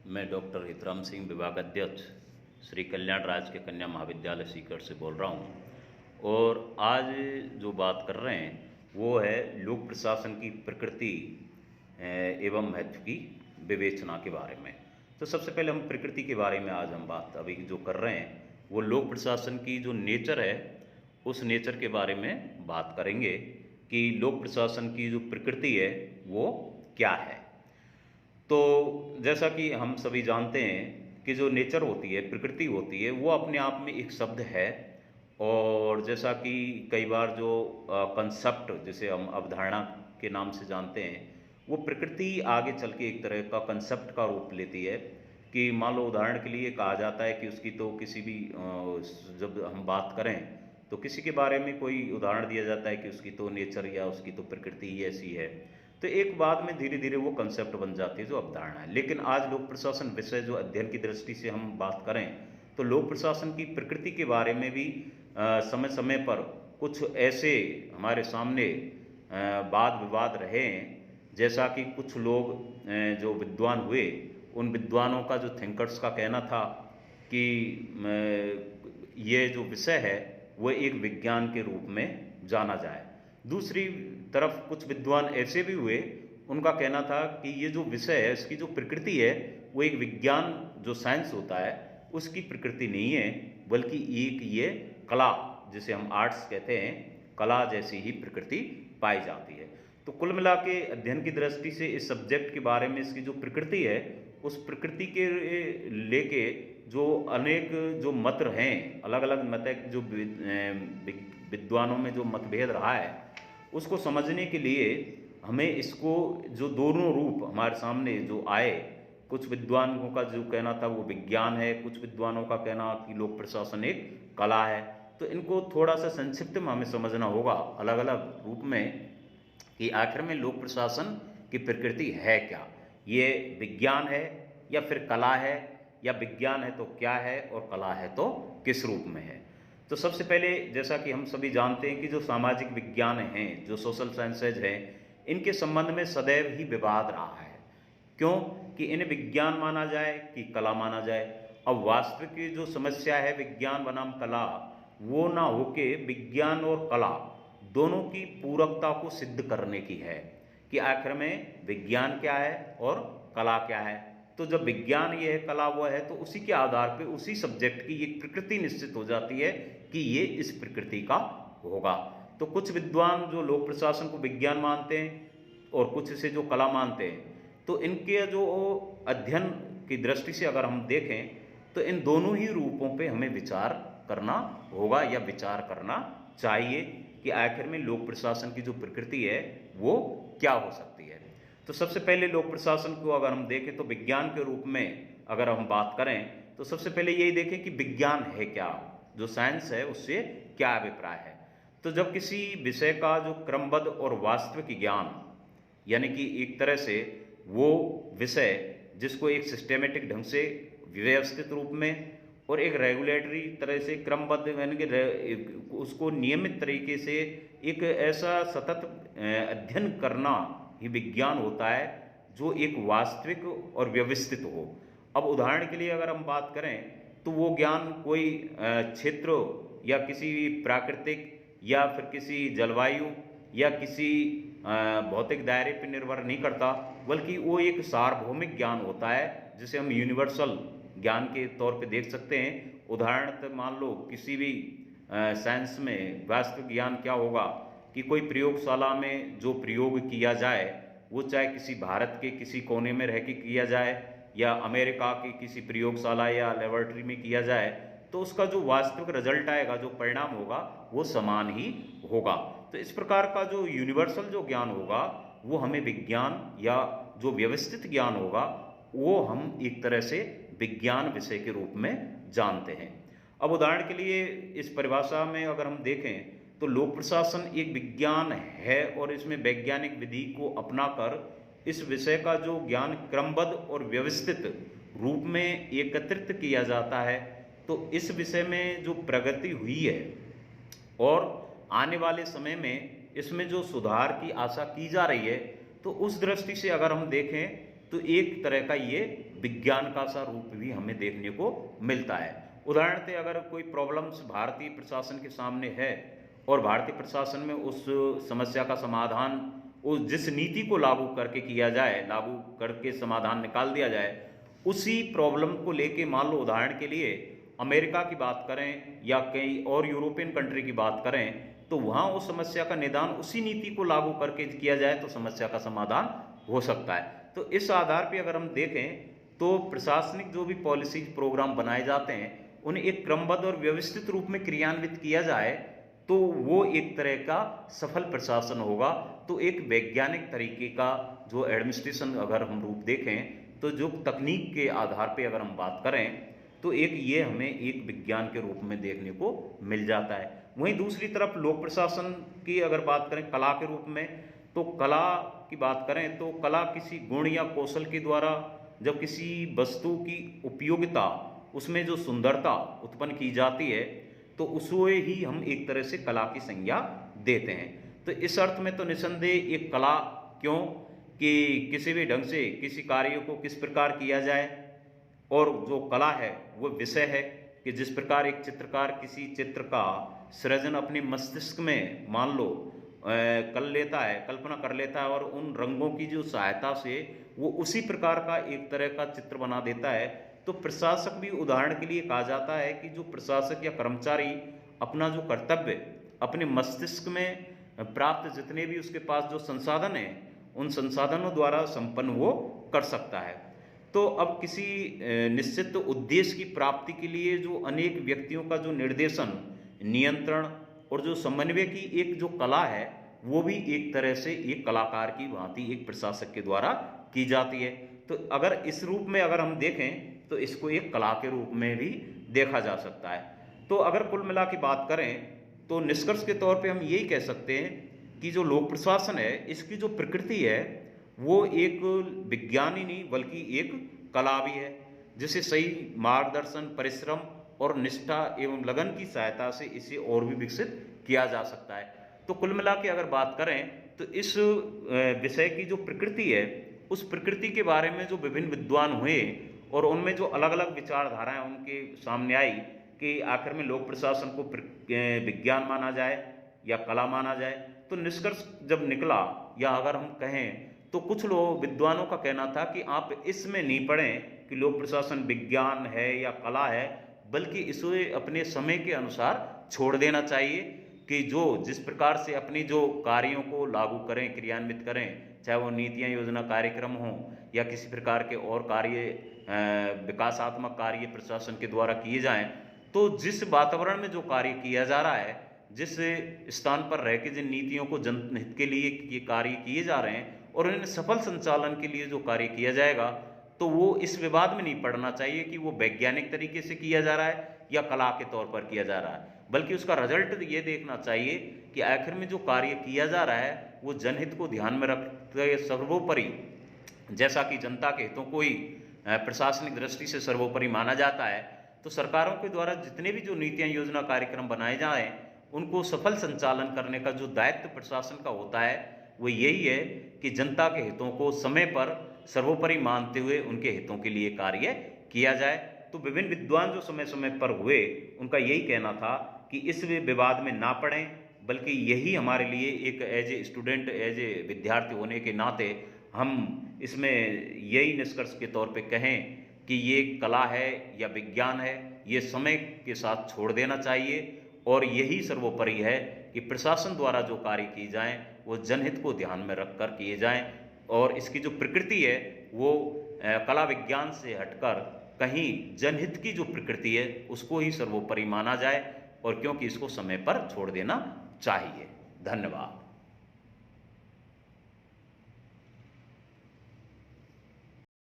मैं डॉक्टर हितराम सिंह, विभाग अध्यक्ष श्री कल्याण राज के कन्या महाविद्यालय सीकर से बोल रहा हूँ। और आज जो बात कर रहे हैं वो है लोक प्रशासन की प्रकृति एवं महत्व की विवेचना के बारे में। तो सबसे पहले हम प्रकृति के बारे में आज हम बात अभी जो कर रहे हैं वो लोक प्रशासन की जो नेचर है उस नेचर के बारे में बात करेंगे कि लोक प्रशासन की जो प्रकृति है वो क्या है। तो जैसा कि हम सभी जानते हैं कि जो नेचर होती है, प्रकृति होती है, वो अपने आप में एक शब्द है। और जैसा कि कई बार जो कंसेप्ट जिसे हम अवधारणा के नाम से जानते हैं, वो प्रकृति आगे चल के एक तरह का कंसेप्ट का रूप लेती है। कि मान लो उदाहरण के लिए कहा जाता है कि उसकी तो किसी भी जब हम बात करें तो किसी के बारे में कोई उदाहरण दिया जाता है कि उसकी तो नेचर या उसकी तो प्रकृति ही ऐसी है, तो एक बाद में धीरे धीरे वो कंसेप्ट बन जाती है जो अवधारणा है। लेकिन आज लोक प्रशासन विषय जो अध्ययन की दृष्टि से हम बात करें तो लोक प्रशासन की प्रकृति के बारे में भी समय समय पर कुछ ऐसे हमारे सामने वाद विवाद रहे हैं। जैसा कि कुछ लोग जो विद्वान हुए, उन विद्वानों का जो थिंकर्स का कहना था कि ये जो विषय है वो एक विज्ञान के रूप में जाना जाए। दूसरी तरफ कुछ विद्वान ऐसे भी हुए, उनका कहना था कि ये जो विषय है इसकी जो प्रकृति है वो एक विज्ञान जो साइंस होता है उसकी प्रकृति नहीं है, बल्कि एक ये कला जिसे हम आर्ट्स कहते हैं, कला जैसी ही प्रकृति पाई जाती है। तो कुल मिला के अध्ययन की दृष्टि से इस सब्जेक्ट के बारे में इसकी जो प्रकृति है उस प्रकृति के लेके जो अनेक जो मत हैं, अलग अलग मत जो विद्वानों में जो मतभेद रहा है उसको समझने के लिए हमें इसको जो दोनों रूप हमारे सामने जो आए, कुछ विद्वानों का जो कहना था वो विज्ञान है, कुछ विद्वानों का कहना कि लोक प्रशासन एक कला है। तो इनको थोड़ा सा संक्षिप्त में हमें समझना होगा अलग अलग रूप में कि आखिर में लोक प्रशासन की प्रकृति है क्या, ये विज्ञान है या फिर कला है, या विज्ञान है तो क्या है और कला है तो किस रूप में है। तो सबसे पहले जैसा कि हम सभी जानते हैं कि जो सामाजिक विज्ञान हैं, जो सोशल साइंसेज हैं, इनके संबंध में सदैव ही विवाद रहा है। क्यों कि इन्हें विज्ञान माना जाए कि कला माना जाए। अब वास्तविक जो समस्या है विज्ञान बनाम कला, वो ना होके विज्ञान और कला दोनों की पूरकता को सिद्ध करने की है कि आखिर में विज्ञान क्या है और कला क्या है। तो जब विज्ञान ये है, कला वो है, तो उसी के आधार पे उसी सब्जेक्ट की एक प्रकृति निश्चित हो जाती है कि ये इस प्रकृति का होगा। तो कुछ विद्वान जो लोक प्रशासन को विज्ञान मानते हैं और कुछ इसे जो कला मानते हैं, तो इनके जो अध्ययन की दृष्टि से अगर हम देखें तो इन दोनों ही रूपों पे हमें विचार करना होगा या विचार करना चाहिए कि आखिर में लोक प्रशासन की जो प्रकृति है वो क्या हो सकती है। तो सबसे पहले लोक प्रशासन को अगर हम देखें तो विज्ञान के रूप में अगर हम बात करें तो सबसे पहले यही देखें कि विज्ञान है क्या, जो साइंस है उससे क्या अभिप्राय है। तो जब किसी विषय का जो क्रमबद्ध और वास्तविक ज्ञान, यानी कि एक तरह से वो विषय जिसको एक सिस्टेमेटिक ढंग से व्यवस्थित रूप में और एक रेगुलेटरी तरह से क्रमबद्ध, यानी कि उसको नियमित तरीके से एक ऐसा सतत अध्ययन करना ही विज्ञान होता है जो एक वास्तविक और व्यवस्थित हो। अब उदाहरण के लिए अगर हम बात करें तो वो ज्ञान कोई क्षेत्र या किसी प्राकृतिक या फिर किसी जलवायु या किसी भौतिक दायरे पर निर्भर नहीं करता, बल्कि वो एक सार्वभौमिक ज्ञान होता है जिसे हम यूनिवर्सल ज्ञान के तौर पे देख सकते हैं। उदाहरण मान लो किसी भी साइंस में वास्तविक ज्ञान क्या होगा कि कोई प्रयोगशाला में जो प्रयोग किया जाए वो चाहे किसी भारत के किसी कोने में रह के किया जाए या अमेरिका की किसी प्रयोगशाला या लेबोरेटरी में किया जाए, तो उसका जो वास्तविक रिजल्ट आएगा, जो परिणाम होगा, वो समान ही होगा। तो इस प्रकार का जो यूनिवर्सल जो ज्ञान होगा वो हमें विज्ञान या जो व्यवस्थित ज्ञान होगा वो हम एक तरह से विज्ञान विषय के रूप में जानते हैं। अब उदाहरण के लिए इस परिभाषा में अगर हम देखें तो लोक प्रशासन एक विज्ञान है और इसमें वैज्ञानिक विधि को अपनाकर इस विषय का जो ज्ञान क्रमबद्ध और व्यवस्थित रूप में एकत्रित किया जाता है। तो इस विषय में जो प्रगति हुई है और आने वाले समय में इसमें जो सुधार की आशा की जा रही है, तो उस दृष्टि से अगर हम देखें तो एक तरह का ये विज्ञान का सा रूप भी हमें देखने को मिलता है। उदाहरणतः अगर कोई प्रॉब्लम्स भारतीय प्रशासन के सामने है और भारतीय प्रशासन में उस समस्या का समाधान उस जिस नीति को लागू करके किया जाए, लागू करके समाधान निकाल दिया जाए, उसी प्रॉब्लम को लेके मान लो उदाहरण के लिए अमेरिका की बात करें या कई और यूरोपियन कंट्री की बात करें, तो वहाँ उस समस्या का निदान उसी नीति को लागू करके किया जाए तो समस्या का समाधान हो सकता है। तो इस आधार पर अगर हम देखें तो प्रशासनिक जो भी पॉलिसीज प्रोग्राम बनाए जाते हैं उन्हें एक क्रमबद्ध और व्यवस्थित रूप में क्रियान्वित किया जाए तो वो एक तरह का सफल प्रशासन होगा। तो एक वैज्ञानिक तरीके का जो एडमिनिस्ट्रेशन अगर हम रूप देखें तो जो तकनीक के आधार पे अगर हम बात करें तो एक ये हमें एक विज्ञान के रूप में देखने को मिल जाता है। वहीं दूसरी तरफ लोक प्रशासन की अगर बात करें कला के रूप में, तो कला की बात करें तो कला किसी गुण या कौशल के द्वारा जब किसी वस्तु की उपयोगिता उसमें जो सुंदरता उत्पन्न की जाती है तो उसमें ही हम एक तरह से कला की संज्ञा देते हैं। तो इस अर्थ में तो निसंदेह एक कला क्यों कि किसी भी ढंग से किसी कार्य को किस प्रकार किया जाए, और जो कला है वो विषय है कि जिस प्रकार एक चित्रकार किसी चित्र का सृजन अपने मस्तिष्क में मान लो कर लेता है, कल्पना कर लेता है और उन रंगों की जो सहायता से वो उसी प्रकार का एक तरह का चित्र बना देता है। तो प्रशासक भी उदाहरण के लिए कहा जाता है कि जो प्रशासक या कर्मचारी अपना जो कर्तव्य अपने मस्तिष्क में प्राप्त जितने भी उसके पास जो संसाधन है उन संसाधनों द्वारा संपन्न वो कर सकता है। तो अब किसी निश्चित उद्देश्य की प्राप्ति के लिए जो अनेक व्यक्तियों का जो निर्देशन, नियंत्रण और जो समन्वय की एक जो कला है वो भी एक तरह से एक कलाकार की भांति एक प्रशासक के द्वारा की जाती है। तो अगर इस रूप में अगर हम देखें तो इसको एक कला के रूप में भी देखा जा सकता है। तो अगर कुल मिला के बात करें तो निष्कर्ष के तौर पे हम यही कह सकते हैं कि जो लोक प्रशासन है इसकी जो प्रकृति है वो एक विज्ञान ही नहीं बल्कि एक कला भी है, जिसे सही मार्गदर्शन, परिश्रम और निष्ठा एवं लगन की सहायता से इसे और भी विकसित किया जा सकता है। तो कुल मिला के अगर बात करें तो इस विषय की जो प्रकृति है उस प्रकृति के बारे में जो विभिन्न विद्वान हुए और उनमें जो अलग अलग विचारधाराएं उनके सामने आई कि आखिर में लोक प्रशासन को विज्ञान माना जाए या कला माना जाए, तो निष्कर्ष जब निकला या अगर हम कहें तो कुछ लोग विद्वानों का कहना था कि आप इसमें नहीं पढ़ें कि लोक प्रशासन विज्ञान है या कला है, बल्कि इसे अपने समय के अनुसार छोड़ देना चाहिए कि जो जिस प्रकार से अपनी जो कार्यों को लागू करें, क्रियान्वित करें, चाहे वो नीतियाँ, योजना, कार्यक्रम हों या किसी प्रकार के और कार्य विकासात्मक कार्य प्रशासन के द्वारा किए जाएं, तो जिस वातावरण में जो कार्य किया जा रहा है, जिस स्थान पर रह के जिन नीतियों को जनहित के लिए ये कार्य किए जा रहे हैं और उन्हें सफल संचालन के लिए जो कार्य किया जाएगा, तो वो इस विवाद में नहीं पड़ना चाहिए कि वो वैज्ञानिक तरीके से किया जा रहा है या कला के तौर पर किया जा रहा है, बल्कि उसका रिजल्ट ये देखना चाहिए कि आखिर में जो कार्य किया जा रहा है वो जनहित को ध्यान में रखते सर्वोपरि, जैसा कि जनता के हितों को ही प्रशासनिक दृष्टि से सर्वोपरि माना जाता है। तो सरकारों के द्वारा जितने भी जो नीतियाँ, योजना, कार्यक्रम बनाए जाएं उनको सफल संचालन करने का जो दायित्व प्रशासन का होता है वो यही है कि जनता के हितों को समय पर सर्वोपरि मानते हुए उनके हितों के लिए कार्य किया जाए। तो विभिन्न विद्वान जो समय समय पर हुए उनका यही कहना था कि इस विवाद में ना पड़ें, बल्कि यही हमारे लिए एक as a student, as a विद्यार्थी होने के नाते हम इसमें यही निष्कर्ष के तौर पे कहें कि ये कला है या विज्ञान है, ये समय के साथ छोड़ देना चाहिए और यही सर्वोपरि है कि प्रशासन द्वारा जो कार्य किए जाएं वो जनहित को ध्यान में रखकर किए जाएं और इसकी जो प्रकृति है वो कला विज्ञान से हटकर कहीं जनहित की जो प्रकृति है उसको ही सर्वोपरि माना जाए, और क्योंकि इसको समय पर छोड़ देना चाहिए। धन्यवाद।